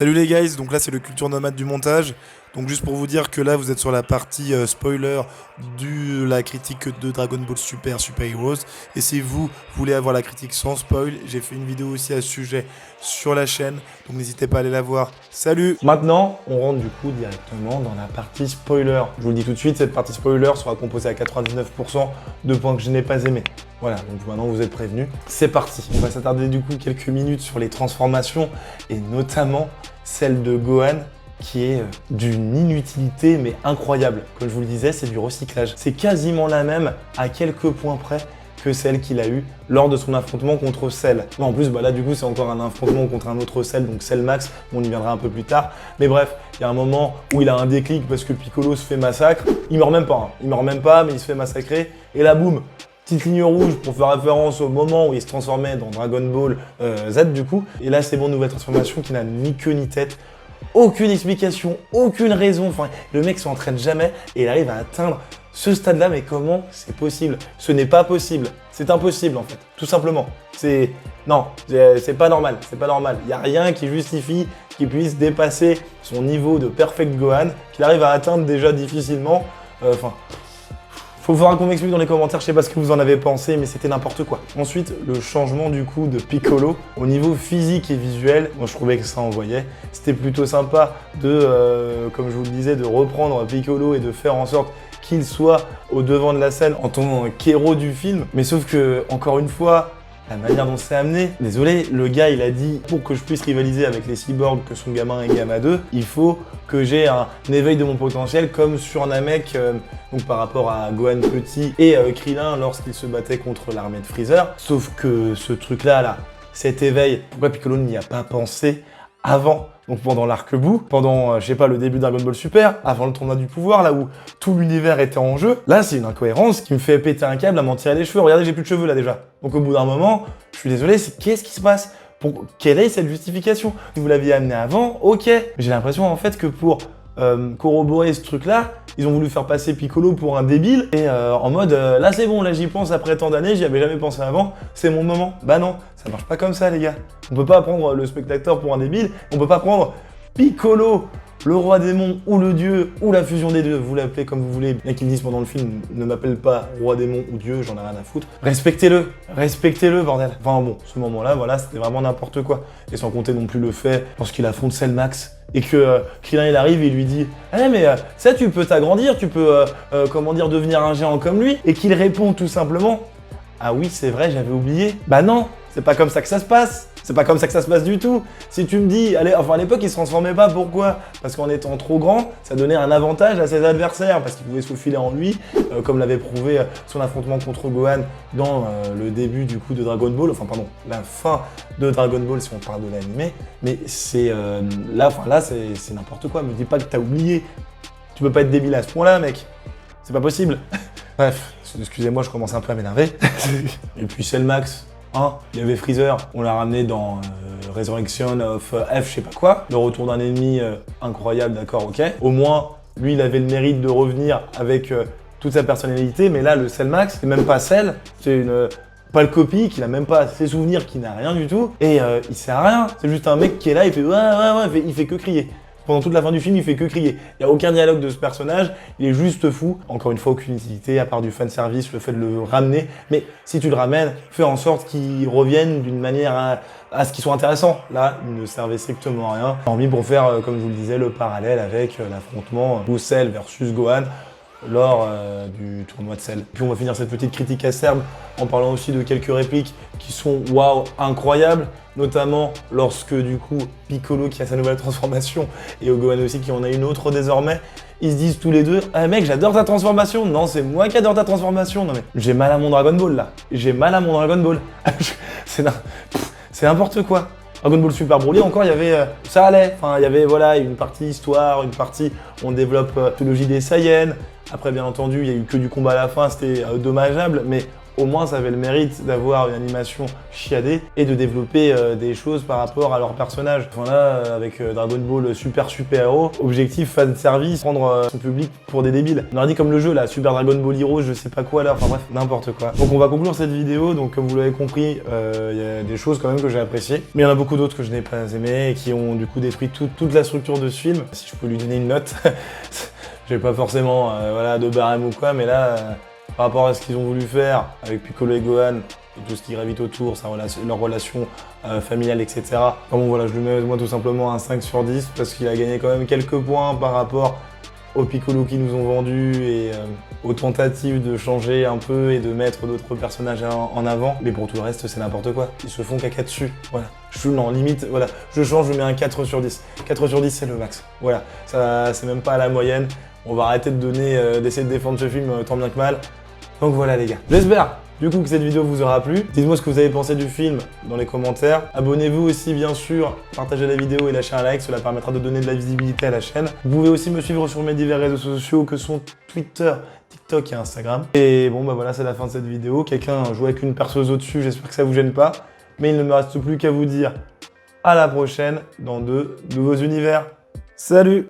Salut les guys, donc là c'est le culture nomade du montage. Donc juste pour vous dire que là vous êtes sur la partie spoiler de la critique de Dragon Ball Super Heroes. Et si vous voulez avoir la critique sans spoil, j'ai fait une vidéo aussi à ce sujet sur la chaîne. Donc n'hésitez pas à aller la voir. Salut! Maintenant, on rentre du coup directement dans la partie spoiler. Je vous le dis tout de suite, cette partie spoiler sera composée à 99% de points que je n'ai pas aimés. Voilà, donc maintenant vous êtes prévenus. C'est parti. On va s'attarder du coup quelques minutes sur les transformations et notamment celle de Gohan qui est d'une inutilité mais incroyable. Comme je vous le disais, c'est du recyclage. C'est quasiment la même à quelques points près que celle qu'il a eue lors de son affrontement contre Cell. Non, en plus, là, du coup, c'est encore un affrontement contre un autre Cell, donc Cell Max, on y viendra un peu plus tard. Mais bref, il y a un moment où il a un déclic parce que Piccolo se fait massacre. Il meurt même pas, hein. Il meurt même pas, mais il se fait massacrer. Et là, boum, petite ligne rouge pour faire référence au moment où il se transformait dans Dragon Ball Z, du coup. Et là, c'est bon, nouvelle transformation qui n'a ni queue ni tête. Aucune explication, aucune raison. Enfin, le mec s'entraîne jamais et il arrive à atteindre ce stade-là. Mais comment c'est possible? Ce n'est pas possible. C'est impossible en fait, tout simplement. Non, c'est pas normal. C'est pas normal. Il n'y a rien qui justifie qu'il puisse dépasser son niveau de Perfect Gohan, qu'il arrive à atteindre déjà difficilement. Faudra qu'on m'explique dans les commentaires, je sais pas ce que vous en avez pensé, mais c'était n'importe quoi. Ensuite, le changement du coup de Piccolo, au niveau physique et visuel, moi je trouvais que ça envoyait. C'était plutôt sympa de, comme je vous le disais, de reprendre Piccolo et de faire en sorte qu'il soit au devant de la scène en tant qu'héros du film. Mais sauf que, encore une fois, la manière dont c'est amené, désolé, le gars il a dit pour que je puisse rivaliser avec les cyborgs que sont Gamma 1 et Gamma 2, il faut que j'ai un éveil de mon potentiel comme sur Namek, donc par rapport à Gohan petit et Krillin lorsqu'il se battait contre l'armée de Freezer. Sauf que ce truc-là, cet éveil, pourquoi Piccolo n'y a pas pensé avant? Donc pendant l'arc-bout, pendant, je sais pas, le début de Dragon Ball Super, avant le tournoi du pouvoir, là où tout l'univers était en jeu, là c'est une incohérence qui me fait péter un câble à m'en tirer les cheveux. Regardez, j'ai plus de cheveux là déjà. Donc au bout d'un moment, je suis désolé, qu'est-ce qui se passe? Quelle est cette justification? Si vous l'aviez amené avant, ok. J'ai l'impression en fait que pour corroborer ce truc-là, ils ont voulu faire passer Piccolo pour un débile et en mode là c'est bon, là j'y pense après tant d'années, j'y avais jamais pensé avant, c'est mon moment. Bah non, ça marche pas comme ça les gars. On peut pas prendre le spectateur pour un débile, on peut pas prendre Piccolo, le roi démon ou le dieu ou la fusion des deux, vous l'appelez comme vous voulez. Bien qu'ils me disent pendant le film, ne m'appelle pas roi démon ou dieu, j'en ai rien à foutre. Respectez-le bordel. Enfin bon, ce moment-là, voilà, c'était vraiment n'importe quoi. Et sans compter non plus le fait, lorsqu'il affronte Cell Max, et que Krillin il arrive et il lui dit « Eh mais ça tu peux t'agrandir, tu peux comment dire devenir un géant comme lui » et qu'il répond tout simplement « Ah oui c'est vrai j'avais oublié ». Bah non, c'est pas comme ça que ça se passe. C'est pas comme ça que ça se passe du tout. Si tu me dis, allez, enfin à l'époque il se transformait pas, pourquoi? Parce qu'en étant trop grand, ça donnait un avantage à ses adversaires, parce qu'il pouvait se faufiler en lui, comme l'avait prouvé son affrontement contre Gohan dans le début du coup de Dragon Ball, enfin pardon, la fin de Dragon Ball si on parle de l'animé. Mais c'est là c'est n'importe quoi. Me dis pas que t'as oublié. Tu peux pas être débile à ce point-là, mec. C'est pas possible. Bref, excusez-moi, je commence un peu à m'énerver. Et puis c'est le max. Il y avait Freezer, on l'a ramené dans Resurrection of F, je sais pas quoi. Le retour d'un ennemi incroyable, d'accord, ok. Au moins, lui, il avait le mérite de revenir avec toute sa personnalité, mais là, le Cell Max, c'est même pas Cell, c'est une pâle copie, qui n'a même pas ses souvenirs, qui n'a rien du tout, et il sert à rien. C'est juste un mec qui est là, il fait ouais, il fait que crier. Pendant toute la fin du film, il fait que crier. Il n'y a aucun dialogue de ce personnage, il est juste fou. Encore une fois, aucune utilité, à part du fanservice, le fait de le ramener. Mais si tu le ramènes, fais en sorte qu'il revienne d'une manière à ce qu'il soit intéressant. Là, il ne servait strictement à rien. Hormis pour faire, comme je vous le disais, le parallèle avec l'affrontement Cell versus Gohan lors du tournoi de Cell. Puis on va finir cette petite critique acerbe en parlant aussi de quelques répliques qui sont waouh, incroyables, notamment lorsque du coup Piccolo qui a sa nouvelle transformation et Gohan aussi qui en a une autre désormais, ils se disent tous les deux « Ah mec, j'adore ta transformation !» Non, c'est moi qui adore ta transformation. Non mais j'ai mal à mon Dragon Ball là. J'ai mal à mon Dragon Ball. C'est n'importe quoi. Dragon Ball Super Broly, encore, il y avait, ça allait. Enfin, il y avait, voilà, une partie histoire, une partie, on développe la mythologie des Saiyans. Après, bien entendu, il y a eu que du combat à la fin, c'était dommageable, mais au moins ça avait le mérite d'avoir une animation chiadée et de développer des choses par rapport à leur personnage. Enfin là, avec Dragon Ball Super Héros, objectif fan service, prendre son public pour des débiles. On aurait dit comme le jeu là, Super Dragon Ball Heroes, je sais pas quoi là, enfin bref, n'importe quoi. Donc on va conclure cette vidéo, donc comme vous l'avez compris, il y a des choses quand même que j'ai appréciées, mais il y en a beaucoup d'autres que je n'ai pas aimées et qui ont du coup détruit toute la structure de ce film. Si je peux lui donner une note, j'ai pas forcément voilà, de barème ou quoi, mais là, par rapport à ce qu'ils ont voulu faire avec Piccolo et Gohan, et tout ce qui gravite autour, leur relation familiale, etc. Enfin bon voilà, je lui mets moi tout simplement un 5 sur 10 parce qu'il a gagné quand même quelques points par rapport au Piccolo qu'ils nous ont vendu et aux tentatives de changer un peu et de mettre d'autres personnages en avant. Mais pour tout le reste, c'est n'importe quoi. Ils se font caca dessus. Voilà. Non, limite, voilà. Je change, je mets un 4 sur 10. 4 sur 10, c'est le max. Voilà. Ça, c'est même pas à la moyenne. On va arrêter d'essayer de défendre ce film tant bien que mal. Donc voilà les gars. J'espère du coup que cette vidéo vous aura plu. Dites-moi ce que vous avez pensé du film dans les commentaires. Abonnez-vous aussi bien sûr, partagez la vidéo et lâchez un like, cela permettra de donner de la visibilité à la chaîne. Vous pouvez aussi me suivre sur mes divers réseaux sociaux que sont Twitter, TikTok et Instagram. Et bon bah voilà, c'est la fin de cette vidéo. Quelqu'un joue avec une perceuse au-dessus, j'espère que ça vous gêne pas. Mais il ne me reste plus qu'à vous dire à la prochaine dans de nouveaux univers. Salut!